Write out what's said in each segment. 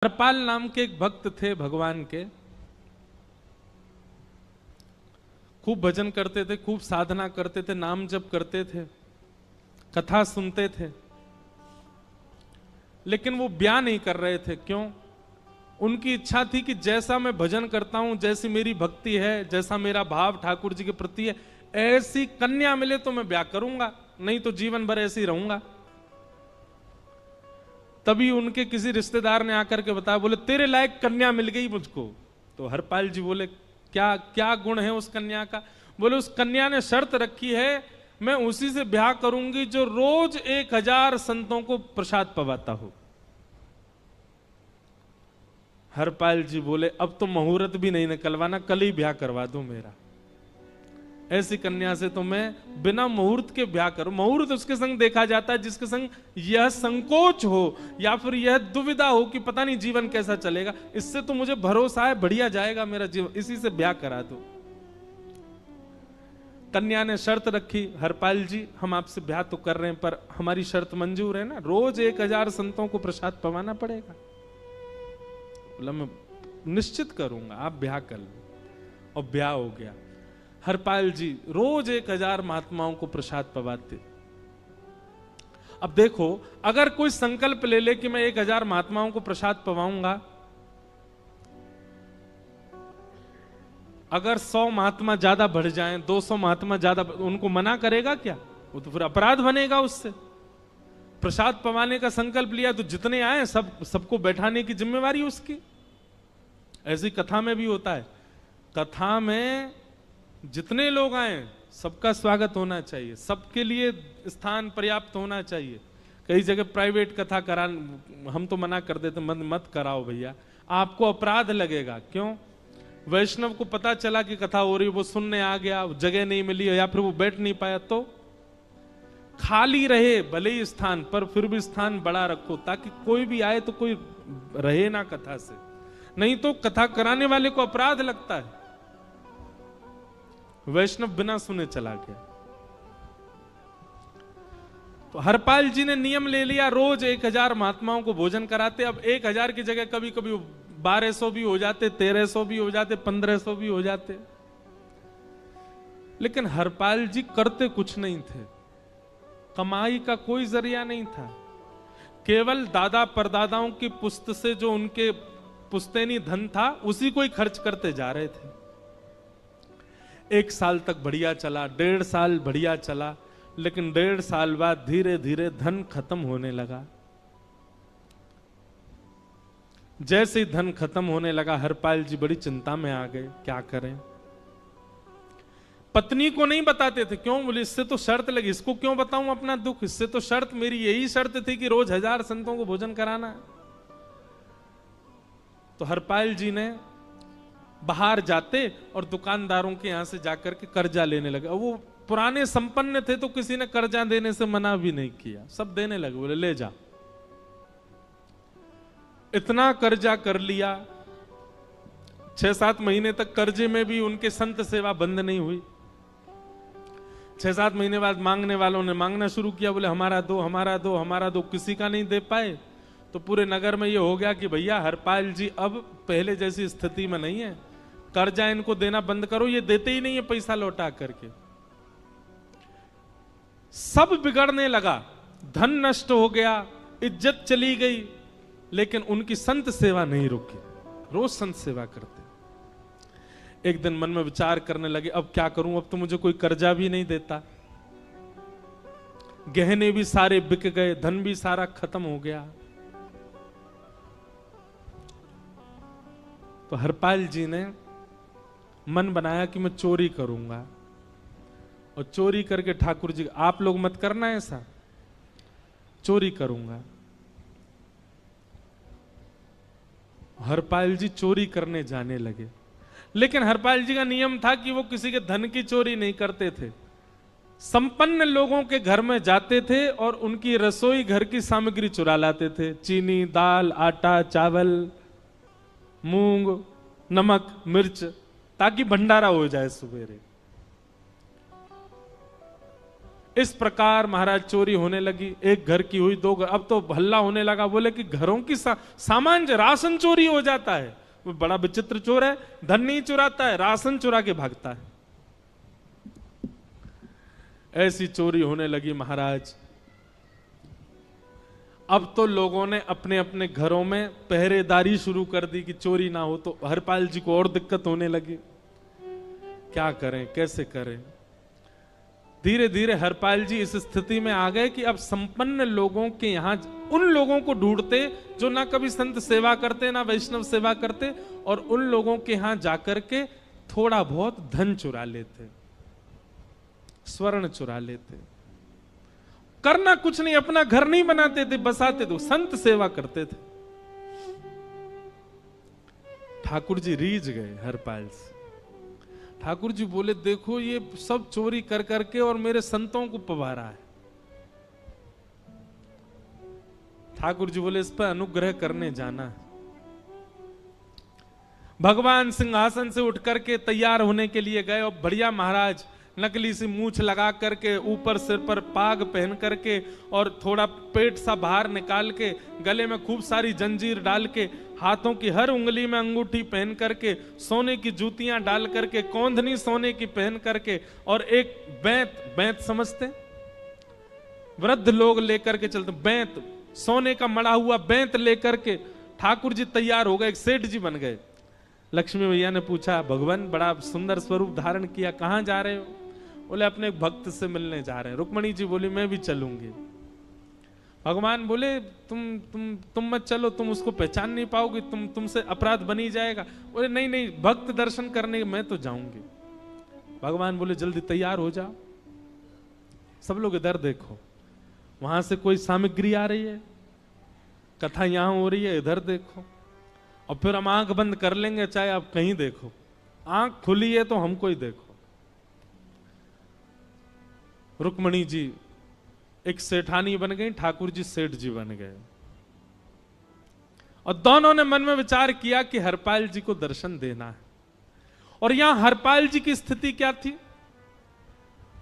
हरपाल नाम के एक भक्त थे भगवान के। खूब भजन करते थे, खूब साधना करते थे, नाम जप करते थे, कथा सुनते थे, लेकिन वो ब्याह नहीं कर रहे थे। क्यों? उनकी इच्छा थी कि जैसा मैं भजन करता हूं, जैसी मेरी भक्ति है, जैसा मेरा भाव ठाकुर जी के प्रति है, ऐसी कन्या मिले तो मैं ब्याह करूंगा, नहीं तो जीवन भर ऐसे ही रहूंगा। तभी उनके किसी रिश्तेदार ने आकर के बताया, बोले तेरे लायक कन्या मिल गई मुझको। तो हरपाल जी बोले क्या क्या गुण है उस कन्या का? बोले उस कन्या ने शर्त रखी है, मैं उसी से ब्याह करूंगी जो रोज 1000 संतों को प्रसाद पवाता हो। हरपाल जी बोले अब तो मुहूर्त भी नहीं निकलवाना, कल ही ब्याह करवा दो मेरा। ऐसी कन्या से तो मैं बिना मुहूर्त के ब्याह करूं। मुहूर्त उसके संग देखा जाता है जिसके संग यह संकोच हो या फिर यह दुविधा हो कि पता नहीं जीवन कैसा चलेगा। इससे तो मुझे भरोसा है बढ़िया जाएगा मेरा जीवन, इसी से ब्याह करा दो। कन्या ने शर्त रखी, हरपाल जी हम आपसे ब्याह तो कर रहे हैं पर हमारी शर्त मंजूर है ना, रोज 1000 संतों को प्रसाद पवाना पड़ेगा। बोला मैं निश्चित करूंगा, आप ब्याह कर लो। और ब्याह हो गया। हरपाल जी रोज 1000 महात्माओं को प्रसाद पवाते। अब देखो, अगर कोई संकल्प ले ले कि मैं 1000 महात्माओं को प्रसाद पवाऊंगा, अगर 100 महात्मा ज्यादा बढ़ जाएं, 200 महात्मा ज्यादा, उनको मना करेगा क्या? वो तो फिर अपराध बनेगा उससे। प्रसाद पवाने का संकल्प लिया तो जितने आए सबको बैठाने की जिम्मेवारी उसकी। ऐसी कथा में भी होता है, कथा में जितने लोग आए सबका स्वागत होना चाहिए, सबके लिए स्थान पर्याप्त होना चाहिए। कई जगह प्राइवेट कथा करा, हम तो मना कर देते, मत कराओ भैया, आपको अपराध लगेगा। क्यों? वैष्णव को पता चला कि कथा हो रही, वो सुनने आ गया, जगह नहीं मिली या फिर वो बैठ नहीं पाया, तो खाली रहे भले ही स्थान, पर फिर भी स्थान बड़ा रखो ताकि कोई भी आए तो कोई रहे ना कथा से, नहीं तो कथा कराने वाले को अपराध लगता है। वैष्णव बिना सुने चला गया। तो हरपाल जी ने नियम ले लिया, रोज 1000 महात्माओं को भोजन कराते। अब 1000 की जगह कभी कभी 1200 भी हो जाते, 1300 भी हो जाते, 1500 भी हो जाते। लेकिन हरपाल जी करते कुछ नहीं थे, कमाई का कोई जरिया नहीं था, केवल दादा परदादाओं की पुश्त से जो उनके पुश्तैनी धन था उसी को ही खर्च करते जा रहे थे। 1 साल तक बढ़िया चला, 1.5 साल बढ़िया चला, लेकिन 1.5 साल बाद धीरे धीरे धन खत्म होने लगा। जैसे ही धन खत्म होने लगा, हरपाल जी बड़ी चिंता में आ गए, क्या करें। पत्नी को नहीं बताते थे। क्यों? बोले इससे तो शर्त लगी, इसको क्यों बताऊं अपना दुख, इससे तो शर्त, मेरी यही शर्त थी कि रोज 1000 संतों को भोजन कराना। तो हरपाल जी ने बाहर जाते और दुकानदारों के यहां से जाकर के कर्जा लेने लगे। वो पुराने संपन्न थे तो किसी ने कर्जा देने से मना भी नहीं किया, सब देने लगे, बोले ले जा। इतना कर्जा कर लिया, 6-7 महीने तक कर्जे में भी उनके संत सेवा बंद नहीं हुई। 6-7 महीने बाद मांगने वालों ने मांगना शुरू किया, बोले हमारा दो, हमारा दो, हमारा दो। किसी का नहीं दे पाए तो पूरे नगर में ये हो गया कि भैया हरपाल जी अब पहले जैसी स्थिति में नहीं है, कर्जा इनको देना बंद करो, ये देते ही नहीं है पैसा लौटा करके। सब बिगड़ने लगा, धन नष्ट हो गया, इज्जत चली गई, लेकिन उनकी संत सेवा नहीं रुकी, रोज संत सेवा करते। एक दिन मन में विचार करने लगे, अब क्या करूं, अब तो मुझे कोई कर्जा भी नहीं देता, गहने भी सारे बिक गए, धन भी सारा खत्म हो गया। तो हरपाल जी ने मन बनाया कि मैं चोरी करूंगा, और चोरी करके ठाकुर जी, आप लोग मत करना ऐसा, चोरी करूंगा। हरपाल जी चोरी करने जाने लगे, लेकिन हरपाल जी का नियम था कि वो किसी के धन की चोरी नहीं करते थे। संपन्न लोगों के घर में जाते थे और उनकी रसोई घर की सामग्री चुरा लाते थे, चीनी, दाल, आटा, चावल, मूंग, नमक, मिर्च, ताकि भंडारा हो जाए सवेरे। इस प्रकार महाराज चोरी होने लगी। एक घर की हुई, दो घर, अब तो हल्ला होने लगा। बोले कि घरों की सामान राशन चोरी हो जाता है। वो बड़ा विचित्र चोर है, धन नहीं चुराता है, राशन चुरा के भागता है। ऐसी चोरी होने लगी महाराज। अब तो लोगों ने अपने अपने घरों में पहरेदारी शुरू कर दी कि चोरी ना हो। तो हरपाल जी को और दिक्कत होने लगी, क्या करें, कैसे करें। धीरे धीरे हरपाल जी इस स्थिति में आ गए कि अब संपन्न लोगों के यहां उन लोगों को ढूंढते जो ना कभी संत सेवा करते ना वैष्णव सेवा करते, और उन लोगों के यहां जाकर के थोड़ा बहुत धन चुरा लेते, स्वर्ण चुरा लेते। करना कुछ नहीं, अपना घर नहीं बनाते थे, बसाते थे, संत सेवा करते थे। ठाकुर जी रीझ गए हरपाल से। ठाकुर जी बोले, देखो ये सब चोरी कर करके और मेरे संतों को पवारा है। ठाकुर जी बोले, इस पर अनुग्रह करने जाना है। भगवान सिंहासन से उठ करके तैयार होने के लिए गए, और बढ़िया महाराज नकली सी मूछ लगा करके, ऊपर सिर पर पाग पहन करके, और थोड़ा पेट सा बाहर निकाल के, गले में खूब सारी जंजीर डाल के, हाथों की हर उंगली में अंगूठी पहन करके, सोने की जूतियां डाल करके, कौंधनी सोने की पहन करके, और एक बैंत समझते, वृद्ध लोग लेकर के चलते, बैंत, सोने का मड़ा हुआ बैंत लेकर के ठाकुर जी तैयार हो गए, एक सेठ जी बन गए। लक्ष्मी भैया ने पूछा, भगवान बड़ा सुंदर स्वरूप धारण किया, कहां जा रहे हो? बोले, अपने भक्त से मिलने जा रहे हैं। रुक्मणी जी बोली, मैं भी चलूंगी। भगवान बोले, तुम मत चलो, तुम उसको पहचान नहीं पाओगी, तुमसे अपराध बनी जाएगा। बोले, नहीं नहीं, भक्त दर्शन करने मैं तो जाऊंगी। भगवान बोले, जल्दी तैयार हो जाओ। सब लोग इधर देखो, वहां से कोई सामग्री आ रही है, कथा यहां हो रही है, इधर देखो, और फिर हम आंख बंद कर लेंगे, चाहे आप कहीं देखो। आंख खुली है तो हमको ही देखो। रुक्मणी जी एक सेठानी बन गई, ठाकुर जी सेठ जी बन गए, और दोनों ने मन में विचार किया कि हरपाल जी को दर्शन देना है। और यहां हरपाल जी की स्थिति क्या थी?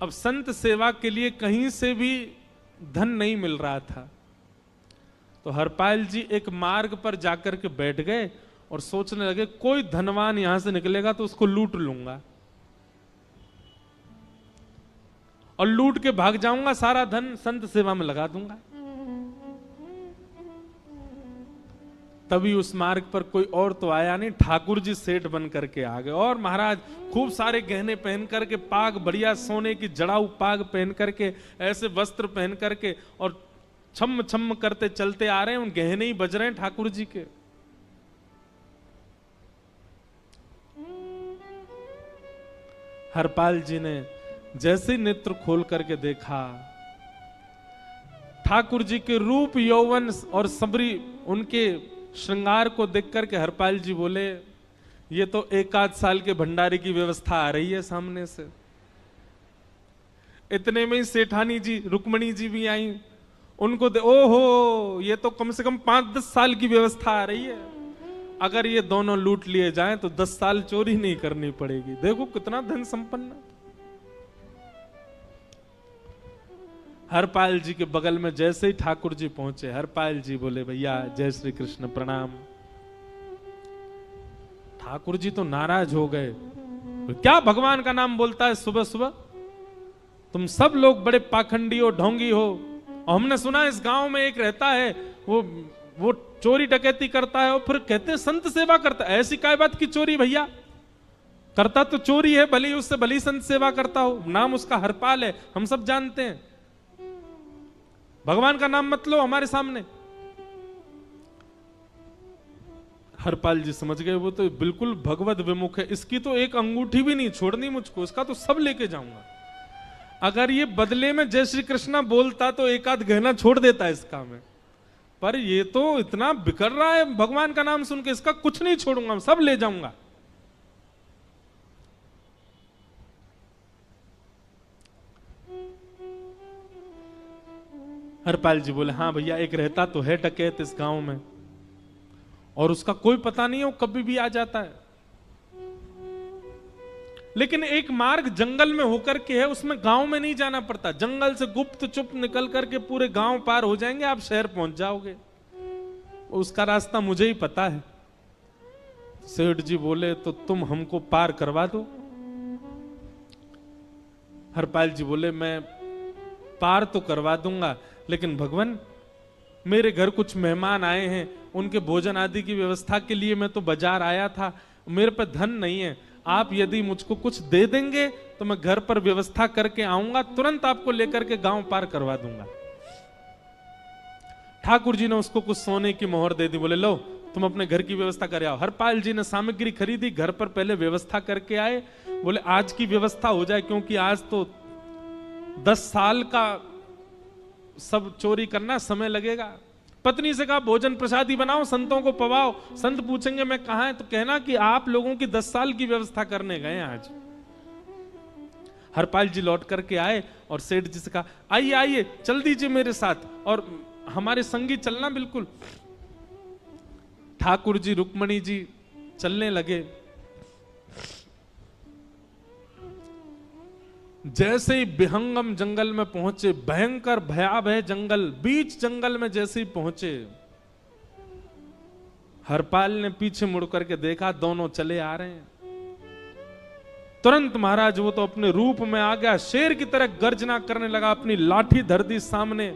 अब संत सेवा के लिए कहीं से भी धन नहीं मिल रहा था। तो हरपाल जी एक मार्ग पर जाकर के बैठ गए और सोचने लगे, कोई धनवान यहां से निकलेगा तो उसको लूट लूंगा, और लूट के भाग जाऊंगा, सारा धन संत सेवा में लगा दूंगा। तभी उस मार्ग पर कोई और तो आया नहीं, ठाकुर जी सेठ बन करके आ गए। और महाराज खूब सारे गहने पहन करके, पाग बढ़िया सोने की जड़ाऊ पाग पहन करके, ऐसे वस्त्र पहन करके, और छम छम करते चलते आ रहे हैं। उन गहने ही बज रहे हैं ठाकुर जी के। हरपाल जी ने जैसे ही नेत्र खोल करके देखा, ठाकुर जी के रूप यौवन और सबरी उनके श्रृंगार को देख करके हरपाल जी बोले, ये तो एक आध साल के भंडारे की व्यवस्था आ रही है सामने से। इतने में ही सेठानी जी रुक्मणी जी भी आई, उनको ओहो, ये तो कम से कम 5-10 साल की व्यवस्था आ रही है। अगर ये दोनों लूट लिए जाएं तो 10 साल चोरी नहीं करनी पड़ेगी। देखो कितना धन संपन्न। हरपाल जी के बगल में जैसे ही ठाकुर जी पहुंचे, हरपाल जी बोले, भैया जय श्री कृष्ण, प्रणाम। ठाकुर जी तो नाराज हो गए, क्या भगवान का नाम बोलता है सुबह सुबह? तुम सब लोग बड़े पाखंडी हो, ढोंगी हो, और हमने सुना इस गांव में एक रहता है, वो चोरी डकैती करता है, और फिर कहते हैं संत सेवा करता है। ऐसी काय बात की चोरी भैया? करता तो चोरी है, भली उससे भली संत सेवा करता हो। नाम उसका हरपाल है, हम सब जानते हैं। भगवान का नाम मत लो हमारे सामने। हरपाल जी समझ गए, वो तो बिल्कुल भगवत विमुख है, इसकी तो एक अंगूठी भी नहीं छोड़नी मुझको, इसका तो सब लेके जाऊंगा। अगर ये बदले में जय श्री कृष्णा बोलता तो एक आध गहना छोड़ देता इसका में, पर ये तो इतना बिखर रहा है भगवान का नाम सुन के, इसका कुछ नहीं छोड़ूंगा, सब ले जाऊंगा। हरपाल जी बोले, हाँ भैया, एक रहता तो है डकैत इस गांव में, और उसका कोई पता नहीं है, वो कभी भी आ जाता है। लेकिन एक मार्ग जंगल में होकर के है, उसमें गांव में नहीं जाना पड़ता। जंगल से गुप्त चुप निकल करके पूरे गांव पार हो जाएंगे, आप शहर पहुंच जाओगे। उसका रास्ता मुझे ही पता है। सेठ जी बोले तो तुम हमको पार करवा दो। हरपाल जी बोले मैं पार तो करवा दूंगा, लेकिन भगवान मेरे घर कुछ मेहमान आए हैं, उनके भोजन आदि की व्यवस्था के लिए मैं तो बाजार आया था, मेरे पे धन नहीं है। आप यदि मुझको कुछ दे देंगे तो मैं घर पर व्यवस्था करके आऊंगा, तुरंत आपको लेकर के गांव पार करवा दूंगा। ठाकुर जी ने उसको कुछ सोने की मोहर दे दी। बोले लो तुम अपने घर की व्यवस्था कर आओ। हरपाल जी ने सामग्री खरीदी, घर पर पहले व्यवस्था करके आए। बोले आज की व्यवस्था हो जाए, क्योंकि आज तो 10 साल का सब चोरी करना समय लगेगा। पत्नी से कहा भोजन प्रसादी बनाओ, संतों को पवाओ। संत पूछेंगे मैं कहां है, तो कहना कि आप लोगों की 10 साल की व्यवस्था करने गए आज। हरपाल जी लौट करके आए और सेठ जी से कहा आइए आइए चल दीजिए मेरे साथ और हमारे संगी चलना बिल्कुल। ठाकुर जी रुक्मणी जी चलने लगे। जैसे ही विहंगम जंगल में पहुंचे, भयंकर भयावह जंगल, बीच जंगल में जैसे ही पहुंचे, हरपाल ने पीछे मुड़ करके देखा, दोनों चले आ रहे हैं। तुरंत महाराज वो तो अपने रूप में आ गया, शेर की तरह गर्जना करने लगा, अपनी लाठी धर दी सामने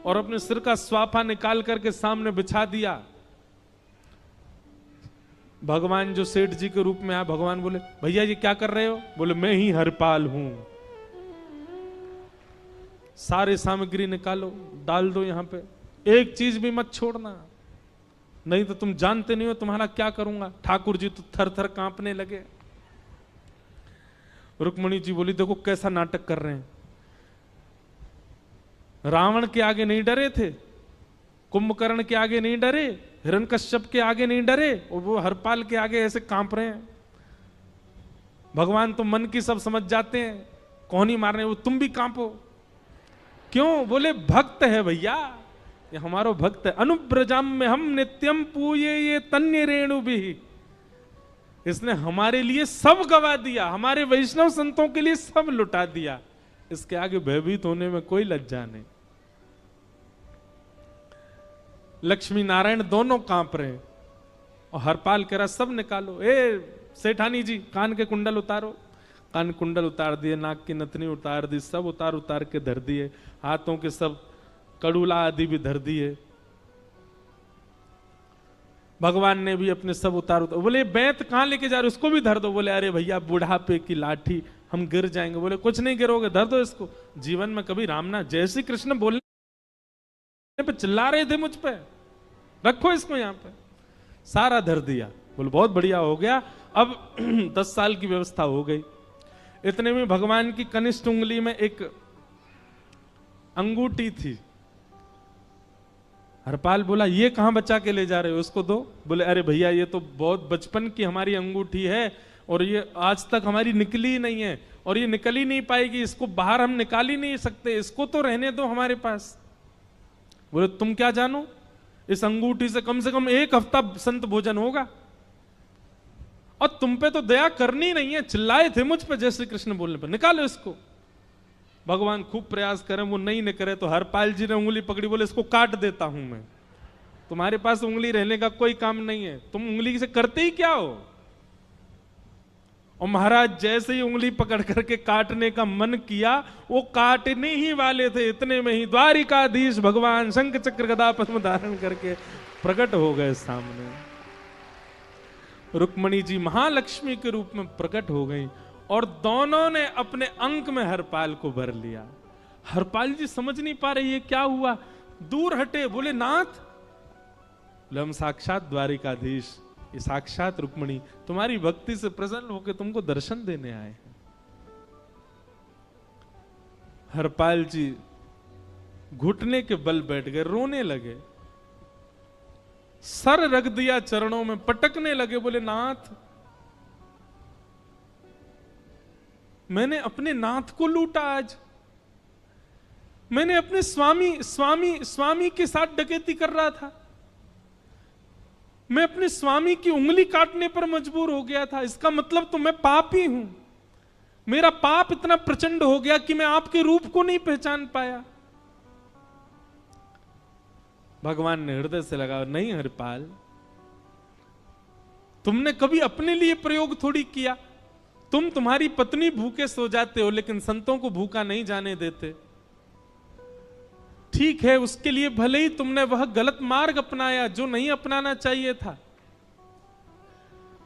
और अपने सिर का स्वाफा निकाल करके सामने बिछा दिया। भगवान जो सेठ जी के रूप में आया, भगवान बोले भैया ये क्या कर रहे हो? बोले मैं ही हरपाल हूं। सारे सामग्री निकालो, डाल दो यहां पे, एक चीज भी मत छोड़ना, नहीं तो तुम जानते नहीं हो तुम्हारा क्या करूंगा। ठाकुर जी तो थर थर कांपने लगे। रुक्मणी जी बोली देखो कैसा नाटक कर रहे हैं। रावण के आगे नहीं डरे थे, कुंभकर्ण के आगे नहीं डरे, हिरण्यकश्यप के आगे नहीं डरे, और वो हरपाल के आगे ऐसे कांप रहे हैं। भगवान तो मन की सब समझ जाते हैं, कौन ही मारने, वो तुम भी कांपो क्यों? बोले भक्त है भैया, ये हमारो भक्त है। अनुब्रजम में हम नित्यम पूये ये तन्य रेणु भी, इसने हमारे लिए सब गवा दिया, हमारे वैष्णव संतों के लिए सब लुटा दिया, इसके आगे भयभीत होने में कोई लज्जा नहीं। लक्ष्मी नारायण दोनों कांप रहे हैं और हरपाल कह रहा सब निकालो। ए सेठानी जी कान के कुंडल उतारो। कान कुंडल उतार दिए, नाक की नथनी उतार दी, सब उतार उतार के धर दिए, हाथों के सब कड़ूला आदि भी धर दिए। भगवान ने भी अपने सब उतार उतार। बोले बैंत कहां लेके जा रहे हो? उसको भी धर दो। बोले अरे भैया बुढ़ापे की लाठी, हम गिर जाएंगे। बोले कुछ नहीं गिरोगे, धर दो इसको। जीवन में कभी राम ना, जय श्री कृष्ण बोलने पे चिल्ला रहे थे मुझ पे, रखो इसको यहां पे। सारा धर दिया। बोले बहुत बढ़िया हो गया, अब 10 साल की व्यवस्था हो गई। इतने में भगवान की कनिष्ठ उंगली में एक अंगूठी थी। हरपाल बोला ये कहां बचा के ले जा रहे हो, उसको दो। बोले अरे भैया ये तो बहुत बचपन की हमारी अंगूठी है और ये आज तक हमारी निकली ही नहीं है और ये निकल ही नहीं पाएगी, इसको बाहर हम निकाल ही नहीं सकते, इसको तो रहने दो हमारे पास। बोले तुम क्या जानो, इस अंगूठी से कम 1 हफ्ता संत भोजन होगा और तुम पे तो दया करनी नहीं है। चिल्लाए थे मुझ पे जय श्री कृष्ण बोलने पर, निकालो इसको। भगवान खूब प्रयास करें, वो नहीं निकले तो हरपाल जी ने उंगली पकड़ी। बोले इसको काट देता हूं मैं, तुम्हारे पास उंगली रहने का कोई काम नहीं है, तुम उंगली से करते ही क्या हो। और महाराज जैसे ही उंगली पकड़ करके काटने का मन किया, वो काटने ही वाले थे, इतने में ही द्वारिकाधीश भगवान शंख चक्र गदा पद्म धारण करके प्रकट हो गए सामने। रुक्मणी जी महालक्ष्मी के रूप में प्रकट हो गई और दोनों ने अपने अंक में हरपाल को भर लिया। हरपाल जी समझ नहीं पा रहे ये क्या हुआ, दूर हटे। बोले नाथ, बोले हम साक्षात द्वारिकाधीश, ये साक्षात रुक्मणी तुम्हारी भक्ति से प्रसन्न होकर तुमको दर्शन देने आए हैं। हरपाल जी घुटने के बल बैठ गए, रोने लगे, सर रख दिया चरणों में, पटकने लगे। बोले नाथ, मैंने अपने नाथ को लूटा, आज मैंने अपने स्वामी के साथ डकैती कर रहा था, मैं अपने स्वामी की उंगली काटने पर मजबूर हो गया था, इसका मतलब तो मैं पापी हूं। मेरा पाप इतना प्रचंड हो गया कि मैं आपके रूप को नहीं पहचान पाया। भगवान ने हृदय से लगा, नहीं हरिपाल, तुमने कभी अपने लिए प्रयोग थोड़ी किया। तुम्हारी पत्नी भूखे सो जाते हो लेकिन संतों को भूखा नहीं जाने देते। ठीक है, उसके लिए भले ही तुमने वह गलत मार्ग अपनाया जो नहीं अपनाना चाहिए था,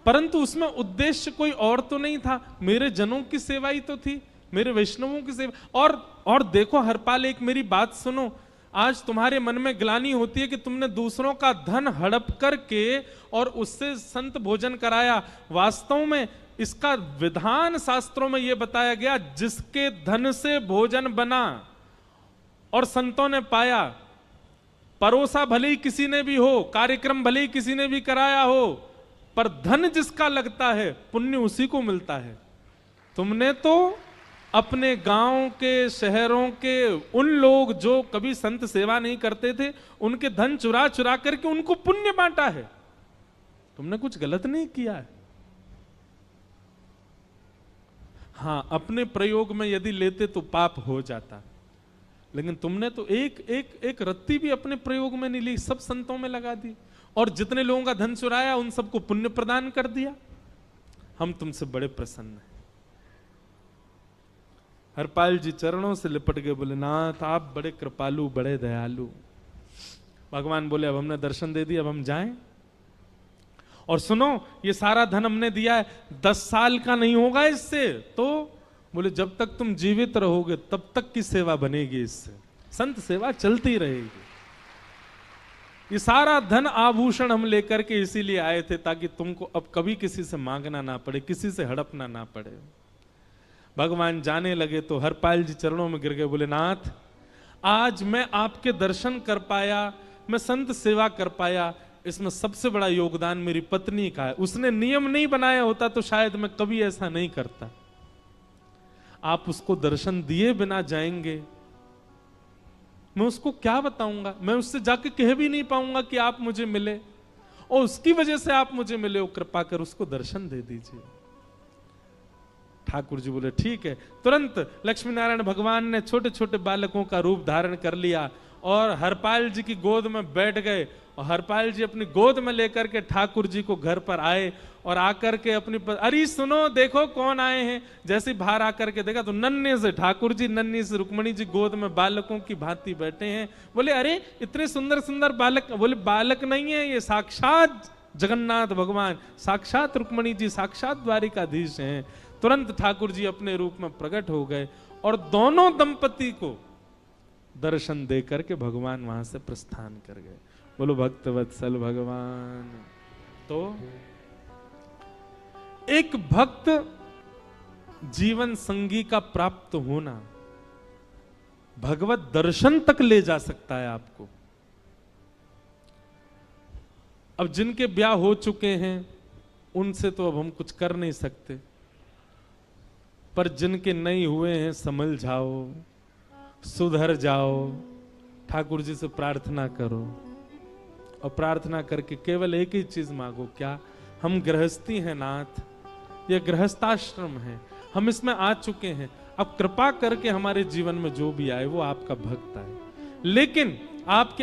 परंतु उसमें उद्देश्य कोई और तो नहीं था, मेरे जनों की सेवा ही तो थी, मेरे वैष्णवों की सेवा। और देखो हरपाल, एक मेरी बात सुनो, आज तुम्हारे मन में ग्लानि होती है कि तुमने दूसरों का धन हड़प करके और उससे संत भोजन कराया। वास्तव में इसका विधान शास्त्रों में यह बताया गया, जिसके धन से भोजन बना और संतों ने पाया, परोसा भले ही किसी ने भी हो, कार्यक्रम भले ही किसी ने भी कराया हो, पर धन जिसका लगता है पुण्य उसी को मिलता है। तुमने तो अपने गांव के, शहरों के उन लोग जो कभी संत सेवा नहीं करते थे, उनके धन चुरा चुरा करके उनको पुण्य बांटा है। तुमने कुछ गलत नहीं किया है। हां, अपने प्रयोग में यदि लेते तो पाप हो जाता, लेकिन तुमने तो एक रत्ती भी अपने प्रयोग में नहीं ली, सब संतों में लगा दी और जितने लोगों का धन चुराया उन सबको पुण्य प्रदान कर दिया। हम तुमसे बड़े प्रसन्न हैं। हरपाल जी चरणों से लिपट गए, बोले नाथ आप बड़े कृपालु, बड़े दयालु। भगवान बोले अब हमने दर्शन दे दिया, अब हम जाएं। और सुनो, ये सारा धन हमने दिया है, 10 साल का नहीं होगा इससे। तो बोले जब तक तुम जीवित रहोगे तब तक की सेवा बनेगी, इससे संत सेवा चलती रहेगी। ये सारा धन आभूषण हम लेकर के इसीलिए आए थे ताकि तुमको अब कभी किसी से मांगना ना पड़े, किसी से हड़पना ना पड़े। भगवान जाने लगे तो हरपाल जी चरणों में गिर गए, बोले नाथ आज मैं आपके दर्शन कर पाया, मैं संत सेवा कर पाया, इसमें सबसे बड़ा योगदान मेरी पत्नी का है। उसने नियम नहीं बनाया होता तो शायद मैं कभी ऐसा नहीं करता। आप उसको दर्शन दिए बिना जाएंगे, मैं उसको क्या बताऊंगा? मैं उससे जाके कह भी नहीं पाऊंगा कि आप मुझे मिले, और उसकी वजह से आप मुझे मिले हो, कृपा कर उसको दर्शन दे दीजिए। ठाकुर जी बोले ठीक है। तुरंत लक्ष्मी नारायण भगवान ने छोटे छोटे बालकों का रूप धारण कर लिया और हरपाल जी की गोद में बैठ गए, और हरपाल जी अपनी गोद में लेकर के ठाकुर जी को घर पर आए और आकर के अपनी अरे सुनो देखो कौन आए हैं। जैसे बाहर आकर के देखा तो नन्हे से ठाकुर जी, नन्ही से रुक्मणी जी गोद में बालकों की भांति बैठे हैं। बोले अरे इतने सुंदर सुंदर बालक। बोले बालक नहीं है, ये साक्षात जगन्नाथ भगवान, साक्षात रुक्मणी जी, साक्षात द्वारिकाधीश हैं। तुरंत ठाकुर जी अपने रूप में प्रकट हो गए और दोनों दंपति को दर्शन दे करके भगवान वहां से प्रस्थान कर गए। बोलो भक्तवत्सल भगवान। तो एक भक्त जीवन संगी का प्राप्त होना भगवत दर्शन तक ले जा सकता है आपको। अब जिनके ब्याह हो चुके हैं उनसे तो अब हम कुछ कर नहीं सकते, पर जिनके नहीं हुए हैं संभल जाओ, सुधर जाओ, ठाकुर जी से प्रार्थना करो और प्रार्थना करके केवल एक ही चीज मांगो, क्या? हम गृहस्थी हैं नाथ, यह गृहस्थाश्रम है, हम इसमें आ चुके हैं, अब कृपा करके हमारे जीवन में जो भी आए वो आपका भक्त आए, लेकिन आपके